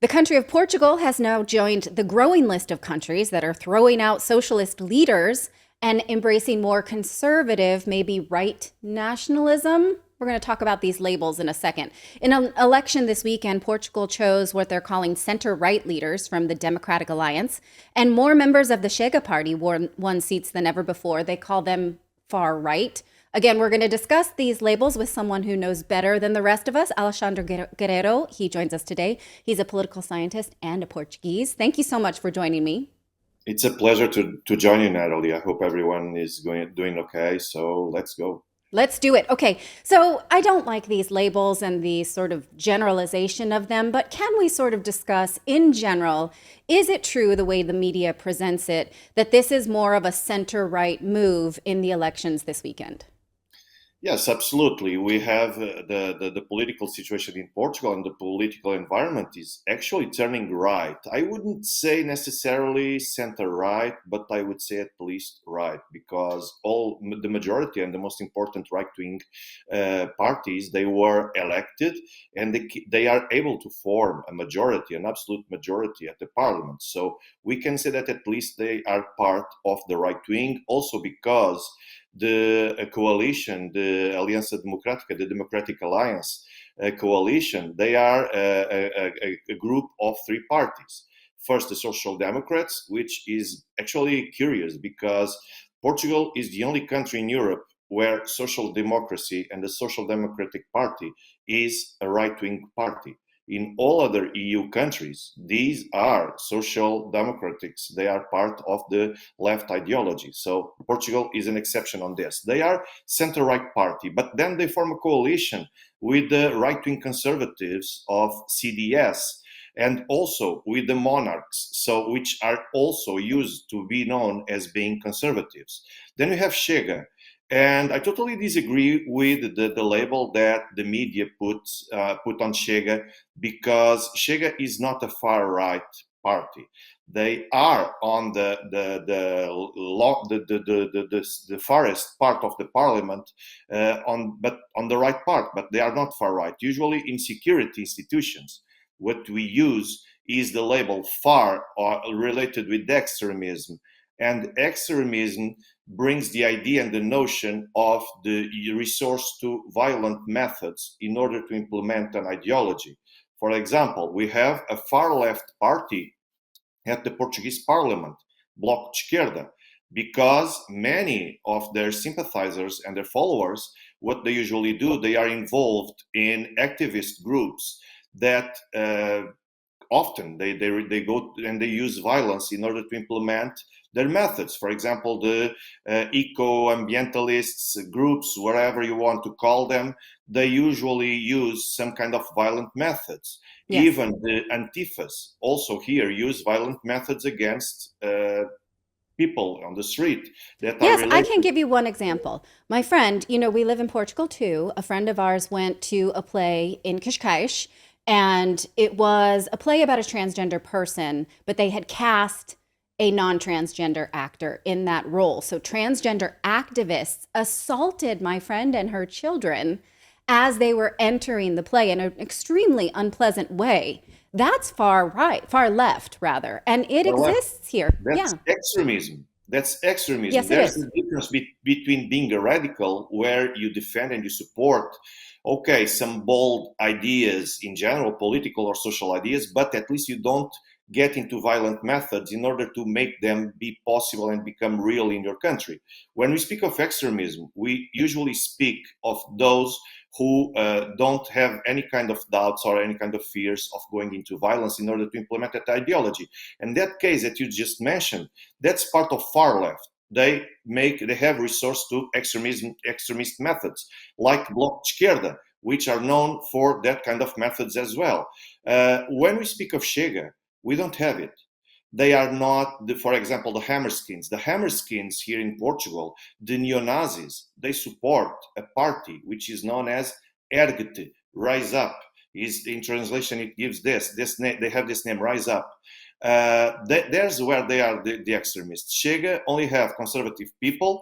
The country of Portugal has now joined the growing list of countries that are throwing out socialist leaders and embracing more conservative, maybe right nationalism. We're going to talk about these labels in a second. In an election this weekend, Portugal chose what they're calling center right leaders from the Democratic Alliance, and more members of the Chega party won seats than ever before. They call them far right. Again, we're going to discuss these labels with someone who knows better than the rest of us, Alexandre Guerrero. He joins us today. He's a political scientist and a Portuguese. Thank you so much for joining me. It's a pleasure to join you, Natalie. I hope everyone is doing okay. So let's go. Let's do it. Okay, so I don't like these labels and the sort of generalization of them, but can we sort of discuss in general, is it true the way the media presents it that this is more of a center right move in the elections this weekend? Yes, absolutely. We have the political situation in Portugal, and the political environment is actually turning right. I wouldn't say necessarily center right, but I would say at least right, because the majority and the most important right wing parties, they were elected, and they are able to form a majority, an absolute majority at the parliament. So we can say that at least they are part of the right wing, also because the coalition, the Aliança Democrática, the Democratic Alliance coalition, they are a group of three parties. First, the Social Democrats, which is actually curious because Portugal is the only country in Europe where social democracy and the Social Democratic Party is a right wing party. In all other EU countries, these are social democrats. They are part of the left ideology. So Portugal is an exception on this. They are center-right party, but then they form a coalition with the right-wing conservatives of CDS and also with the monarchs, so which are also used to be known as being conservatives. Then we have Chega, and I totally disagree with the label that the media put on Chega, because Chega is not a far right party. They are on the farthest part of the parliament, but on the right part. But they are not far right. Usually, in security institutions, what we use is the label far, or related with extremism, and extremism brings the idea and the notion of the resource to violent methods in order to implement an ideology. For example, we have a far left party at the Portuguese parliament, Bloc de Esquerda, because many of their sympathizers and their followers, what they usually do, they are involved in activist groups that often they go and they use violence in order to implement their methods. For example, the eco-ambientalists groups, whatever you want to call them, they usually use some kind of violent methods. Yes. Even the antifas also here use violent methods against people on the street that are Yes, I can related. give you one example. My friend, we live in Portugal too. A friend of ours went to a play in Cascais, and it was a play about a transgender person, but they had cast a non transgender actor in that role. So transgender activists assaulted my friend and her children as they were entering the play in an extremely unpleasant way. That's far right, far left, rather. And it Or left. exists here. That's Yeah. extremism. That's extremism. Yes, it There's is. a difference between being a radical, where you defend and you support, okay, some bold ideas in general, political or social ideas, but at least you don't get into violent methods in order to make them be possible and become real in your country. When we speak of extremism, we usually speak of those who don't have any kind of doubts or any kind of fears of going into violence in order to implement that ideology. And that case that you just mentioned, that's part of far left. They have resource to extremist methods like Bloc de Esquerda, which are known for that kind of methods as well. When we speak of Chega, we don't have it. They are not, for example, the Hammerskins. The Hammerskins here in Portugal, the neo-Nazis, they support a party which is known as Ergete, Rise Up. Is in translation, it gives this name. They have this name, Rise Up. There's where they are the extremists. Chega only have conservative people.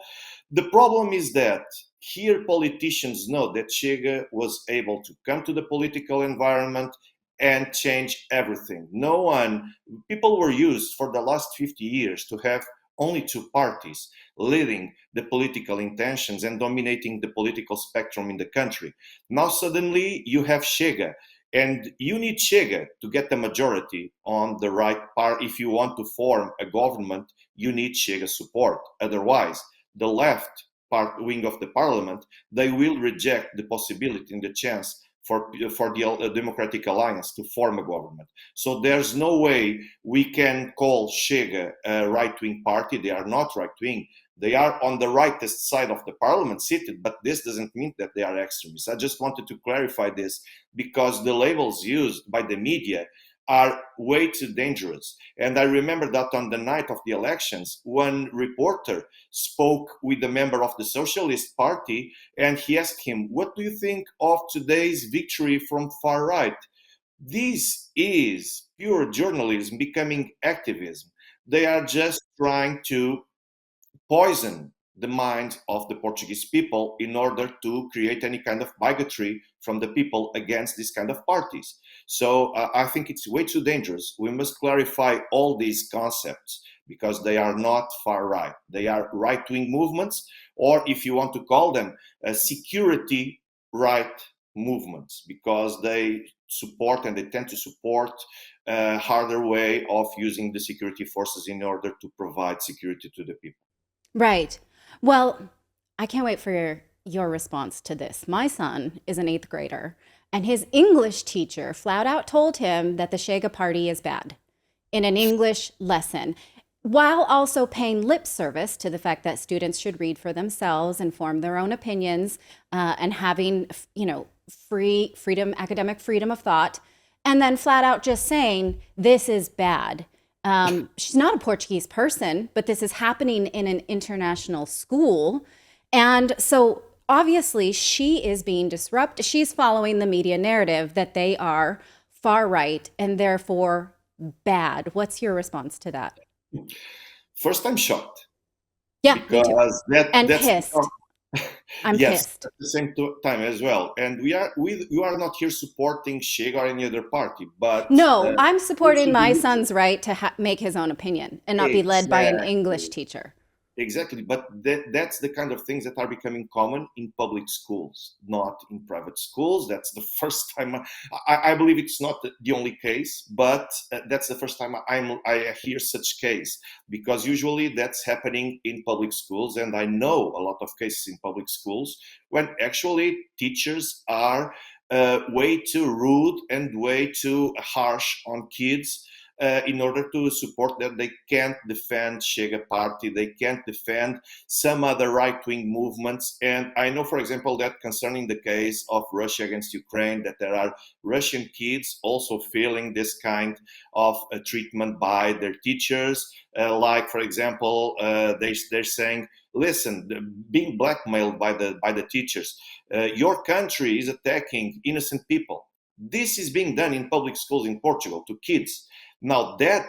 The problem is that here politicians know that Chega was able to come to the political environment and change everything. No one, people were used for the last 50 years to have only two parties leading the political intentions and dominating the political spectrum in the country. Now suddenly you have Chega, and you need Chega to get the majority on the right part. If you want to form a government, you need Chega support. Otherwise, the left part wing of the parliament, they will reject the possibility and the chance for the Democratic Alliance to form a government. So there's no way we can call Chega a right-wing party. They are not right-wing. They are on the rightist side of the parliament seated, but this doesn't mean that they are extremists. I just wanted to clarify this because the labels used by the media are way too dangerous. And I remember that on the night of the elections, one reporter spoke with a member of the Socialist Party, and he asked him, "What do you think of today's victory from far right?" This is pure journalism becoming activism. They are just trying to poison the mind of the Portuguese people in order to create any kind of bigotry from the people against this kind of parties. So I think it's way too dangerous. We must clarify all these concepts because they are not far right. They are right-wing movements, or if you want to call them security right movements, because they support and they tend to support a harder way of using the security forces in order to provide security to the people. Right. Well, I can't wait for your response to this. My son is an eighth grader, and his English teacher flat out told him that the Chega Party is bad in an English lesson, while also paying lip service to the fact that students should read for themselves and form their own opinions, and having, freedom, academic freedom of thought, and then flat out just saying this is bad. She's not a Portuguese person, but this is happening in an international school. And so obviously she is being disrupted. She's following the media narrative that they are far right and therefore bad. What's your response to that? First, I'm shocked Yeah, me too. because And that's pissed. I'm yes, pissed. at the same time as well. And we are not here supporting Chega or any other party, but No, I'm we supporting should be my neutral. son's right to make his own opinion and not be led by an English Exactly. teacher. Exactly, but that's the kind of things that are becoming common in public schools, not in private schools. That's the first time I believe it's not the only case, but that's the first time I hear such case, because usually that's happening in public schools, and I know a lot of cases in public schools when actually teachers are way too rude and way too harsh on kids in order to support that. They can't defend Chega party, they can't defend some other right-wing movements. And I know, for example, that concerning the case of Russia against Ukraine, that there are Russian kids also feeling this kind of treatment by their teachers. Like, for example, they're saying, listen, being blackmailed by the teachers. Your country is attacking innocent people. This is being done in public schools in Portugal to kids. Now, that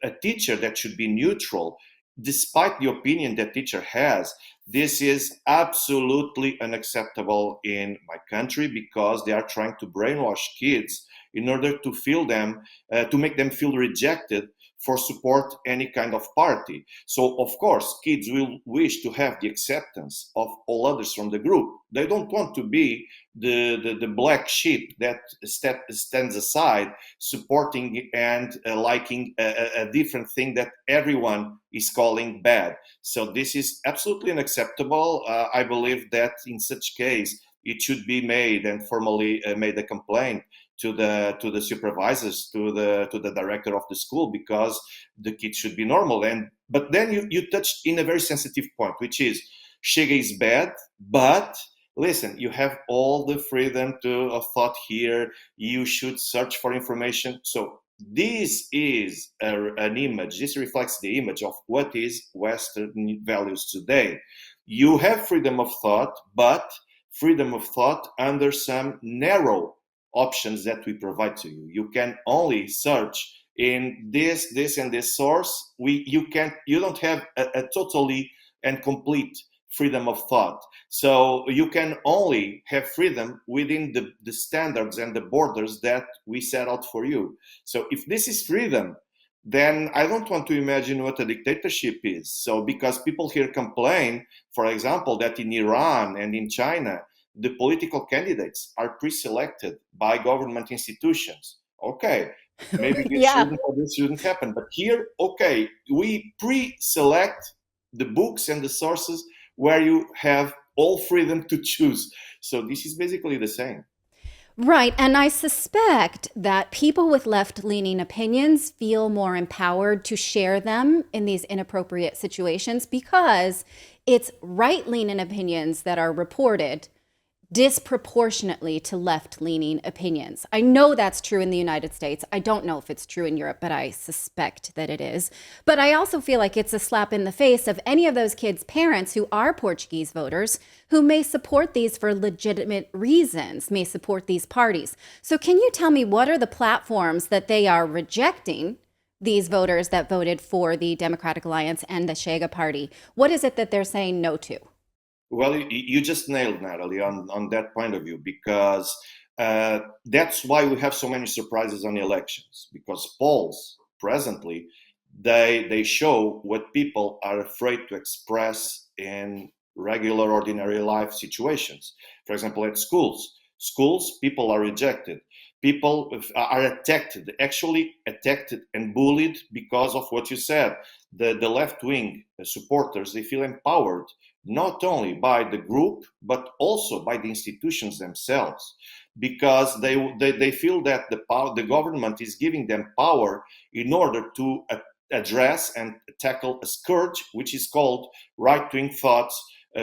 a teacher that should be neutral, despite the opinion that teacher has, this is absolutely unacceptable in my country, because they are trying to brainwash kids in order to feel them, to make them feel rejected for support any kind of party. So, of course, kids will wish to have the acceptance of all others from the group. They don't want to be the black sheep that stands aside supporting and liking a different thing that everyone is calling bad. So this is absolutely unacceptable. I believe that in such case, it should be made and formally made a complaint to the supervisors, to the director of the school, because the kids should be normal. And but then you touched in a very sensitive point, which is Chega is bad, but listen, you have all the freedom of thought here. You should search for information. So this is an image. This reflects the image of what is Western values today. You have freedom of thought, but freedom of thought under some narrow options that we provide to you. You can only search in this, and this source. You don't have a totally and complete freedom of thought. So you can only have freedom within the standards and the borders that we set out for you. So if this is freedom, then I don't want to imagine what a dictatorship is. So because people here complain, for example, that in Iran and in China, the political candidates are pre-selected by government institutions. Okay, maybe Yeah. this shouldn't happen. But here, okay, we pre-select the books and the sources where you have all freedom to choose. So this is basically the same. Right. And I suspect that people with left leaning opinions feel more empowered to share them in these inappropriate situations because it's right leaning opinions that are reported disproportionately to left leaning opinions. I know that's true in the United States. I don't know if it's true in Europe, but I suspect that it is. But I also feel like it's a slap in the face of any of those kids' parents who are Portuguese voters who may support these for legitimate reasons, may support these parties. So, can you tell me what are the platforms that they are rejecting? These voters that voted for the Democratic Alliance and the Chega party. What is it that they're saying no to? Well, you just nailed, Natalie, on that point of view, because that's why we have so many surprises on elections, because polls presently, they show what people are afraid to express in regular, ordinary life situations. For example, at schools, people are rejected. People are attacked, actually attacked and bullied because of what you said. The left wing supporters, they feel empowered not only by the group, but also by the institutions themselves, because they feel that the government is giving them power in order to address and tackle a scourge, which is called right-wing thoughts,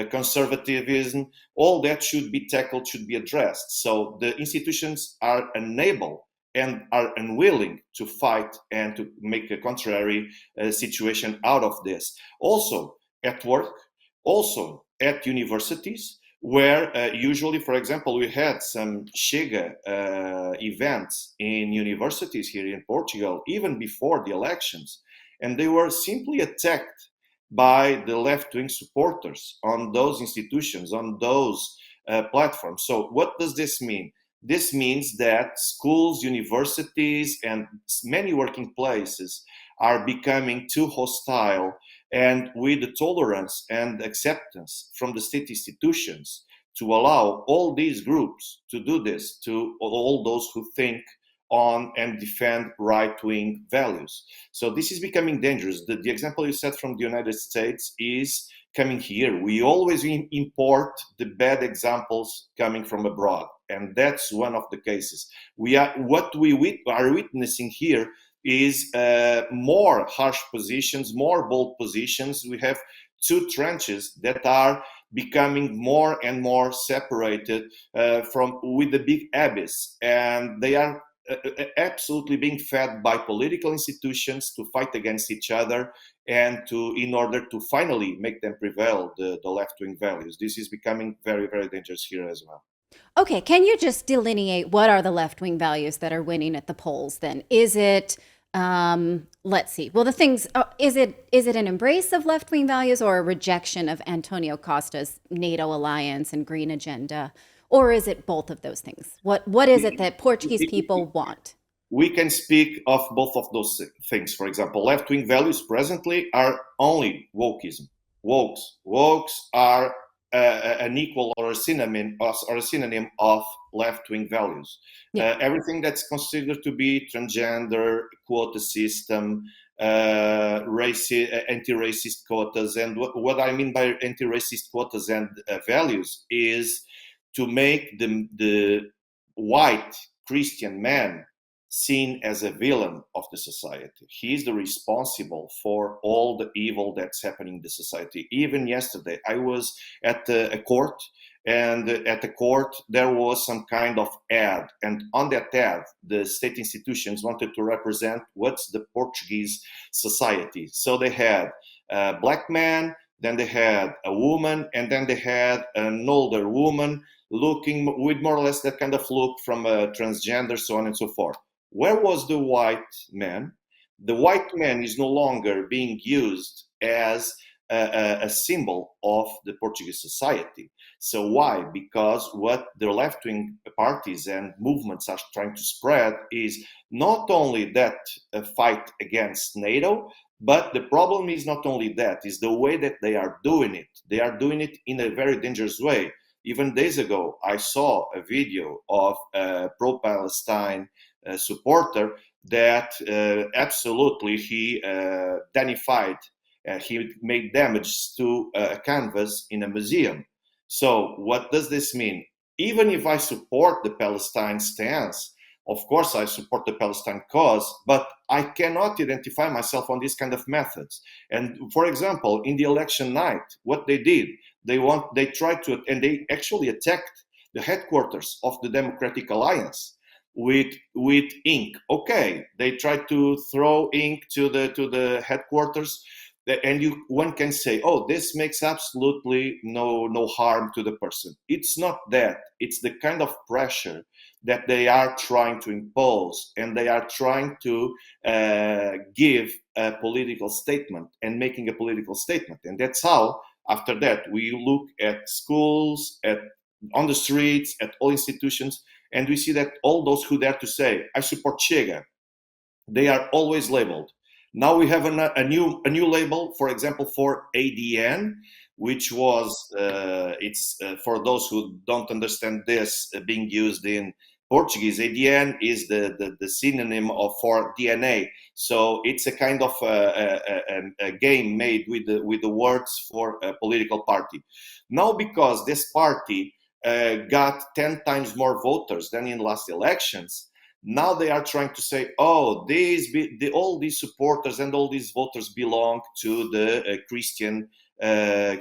conservatism. All that should be tackled, should be addressed. So the institutions are unable and are unwilling to fight and to make a contrary situation out of this. Also at work, also at universities, where usually, for example, we had some Chega events in universities here in Portugal, even before the elections, and they were simply attacked by the left-wing supporters on those institutions, on those platforms. So what does this mean? This means that schools, universities, and many working places are becoming too hostile, and with the tolerance and acceptance from the state institutions to allow all these groups to do this to all those who think on and defend right-wing values. So this is becoming dangerous. The example you said from the United States is coming here. We always import the bad examples coming from abroad, and that's one of the cases. What we are witnessing here is more harsh positions, more bold positions. We have two trenches that are becoming more and more separated from with the big abyss, and they are absolutely being fed by political institutions to fight against each other and in order to finally make them prevail the left-wing values. This is becoming very, very dangerous here as well. Okay, can you just delineate what are the left wing values that are winning at the polls then? Is it let's see. Well, the things is it an embrace of left wing values or a rejection of Antonio Costa's NATO alliance and green agenda? Or is it both of those things? What is it that Portuguese people want? We can speak of both of those things. For example, left-wing values presently are only wokeism. Wokes are an equal or a synonym of left-wing values. Yeah. Everything that's considered to be transgender, quota system, anti-racist quotas, and what I mean by anti-racist quotas and values is to make the white Christian man seen as a villain of the society. He is the responsible for all the evil that's happening in the society. Even yesterday, I was at a court, and at the court, there was some kind of ad. And on that ad, the state institutions wanted to represent what's the Portuguese society. So they had a black man, then they had a woman, and then they had an older woman looking with more or less that kind of look from a transgender, so on and so forth. Where was the white man? The white man is no longer being used as a symbol of the Portuguese society. So why? Because what the left-wing parties and movements are trying to spread is not only that fight against NATO, but the problem is not only that, is the way that they are doing it. They are doing it in a very dangerous way. Even days ago, I saw a video of a pro-Palestine supporter that absolutely he danified, he made damage to a canvas in a museum. So what does this mean? Even if I support the Palestine stance, of course I support the Palestine cause, but I cannot identify myself on these kind of methods. And for example, in the election night, what they did, they tried to, and they actually attacked the headquarters of the Democratic Alliance with ink. Okay, they tried to throw ink to the headquarters, and one can say, oh, this makes absolutely no harm to the person. It's not that. It's the kind of pressure that they are trying to impose, and they are trying to give a political statement and making a political statement. And that's how, after that, we look at schools, on the streets, at all institutions, and we see that all those who dare to say, I support Chega, they are always labeled. Now we have a new label, for example, for ADN, which was it's for those who don't understand this, being used in Portuguese. ADN is the synonym for DNA. So it's a kind of a game made with the words for a political party. Now, because this party got 10 times more voters than in last elections, now they are trying to say, oh, all these supporters and all these voters belong to the Christian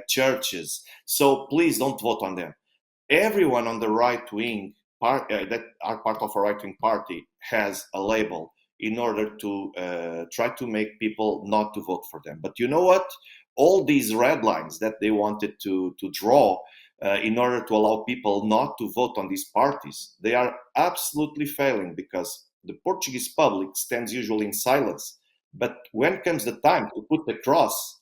churches. So please don't vote on them. Everyone on the right wing that are part of a right wing party has a label in order to try to make people not to vote for them. But you know what? All these red lines that they wanted to draw in order to allow people not to vote on these parties, they are absolutely failing, because the Portuguese public stands usually in silence. But when comes the time to put the cross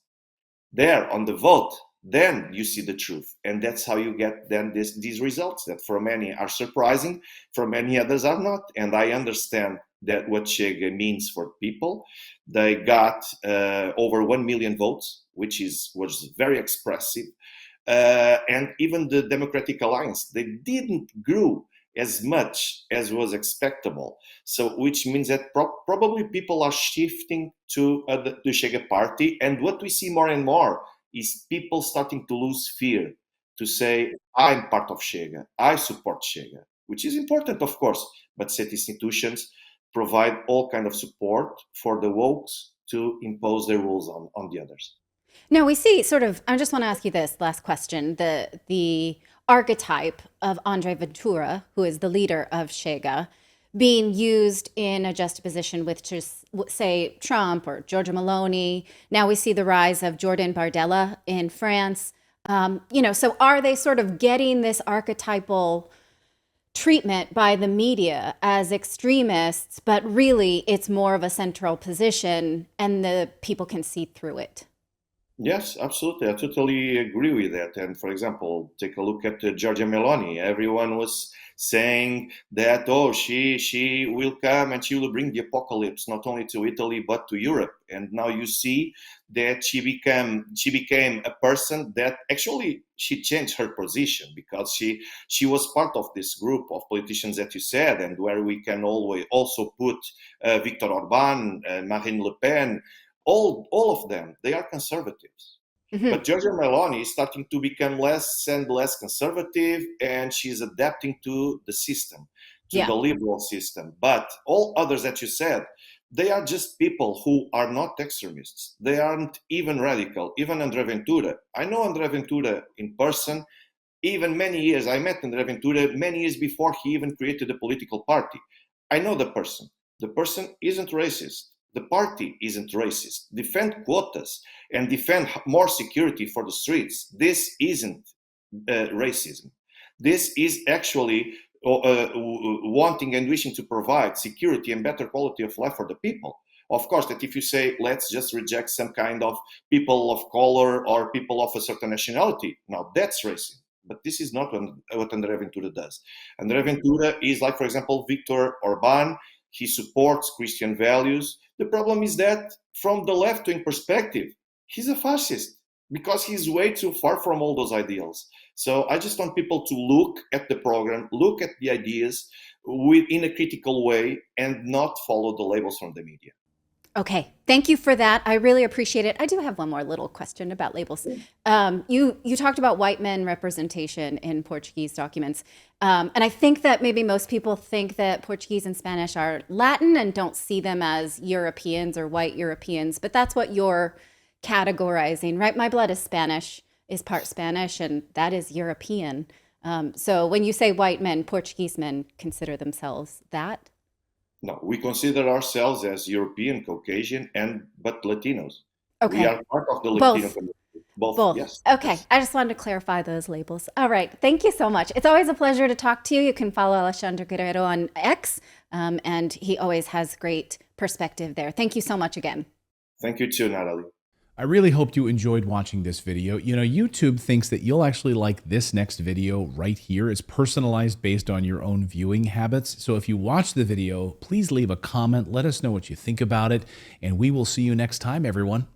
there on the vote, then you see the truth. And that's how you get then these results that for many are surprising, for many others are not. And I understand that what Chega means for people. They got over 1 million votes, which was very expressive. And even the Democratic Alliance, they didn't grow as much as was expectable. So, which means that probably people are shifting to the Chega party. And what we see more and more is people starting to lose fear, to say, I'm part of Chega, I support Chega, which is important, of course, but state institutions provide all kind of support for the wokes to impose their rules on the others. Now we see sort of, I just want to ask you this last question, the archetype of Andre Ventura, who is the leader of Chega, being used in a juxtaposition with just, say, Trump or Giorgia Meloni. Now we see the rise of Jordan Bardella in France. So are they sort of getting this archetypal treatment by the media as extremists, but really it's more of a central position and the people can see through it? Yes, absolutely. I totally agree with that. And for example, take a look at Giorgia Meloni. Everyone was saying that, oh, she will come and she will bring the apocalypse not only to Italy but to Europe. And now you see that she became a person that actually she changed her position, because she was part of this group of politicians that you said, and where we can always also put Viktor Orban, Marine Le Pen. All of them, they are conservatives. Hmm. But Giorgia Meloni is starting to become less and less conservative, and she's adapting to the system, to the Yeah. liberal system. But all others that you said, they are just people who are not extremists. They aren't even radical. Even Andre Ventura. I know Andre Ventura in person, even many years. I met Andre Ventura many years before he even created a political party. I know the person. The person isn't racist. The party isn't racist. Defend quotas and defend more security for the streets. This isn't racism. This is actually wanting and wishing to provide security and better quality of life for the people. Of course, that if you say, let's just reject some kind of people of color or people of a certain nationality, now that's racist. But this is not what André Ventura does. André Ventura is like, for example, Viktor Orban. He supports Christian values. The problem is that from the left-wing perspective, he's a fascist because he's way too far from all those ideals. So I just want people to look at the program, look at the ideas in a critical way, and not follow the labels from the media. Okay, thank you for that. I really appreciate it. I do have one more little question about labels. You talked about white men representation in Portuguese documents, and I think that maybe most people think that Portuguese and Spanish are Latin and don't see them as Europeans or white Europeans, but that's what you're categorizing, right? My blood is Spanish, is part Spanish, and that is European. So when you say white men, Portuguese men consider themselves that? No, we consider ourselves as European, Caucasian, but Latinos. Okay. We are part of the Latino Both. community. Both. Both. Yes. Okay. Yes. I just wanted to clarify those labels. All right. Thank you so much. It's always a pleasure to talk to you. You can follow Alexandre Guerrero on X, and he always has great perspective there. Thank you so much again. Thank you too, Natalie. I really hope you enjoyed watching this video. You know, YouTube thinks that you'll actually like this next video right here. It's personalized based on your own viewing habits. So if you watch the video, please leave a comment. Let us know what you think about it. And we will see you next time, everyone.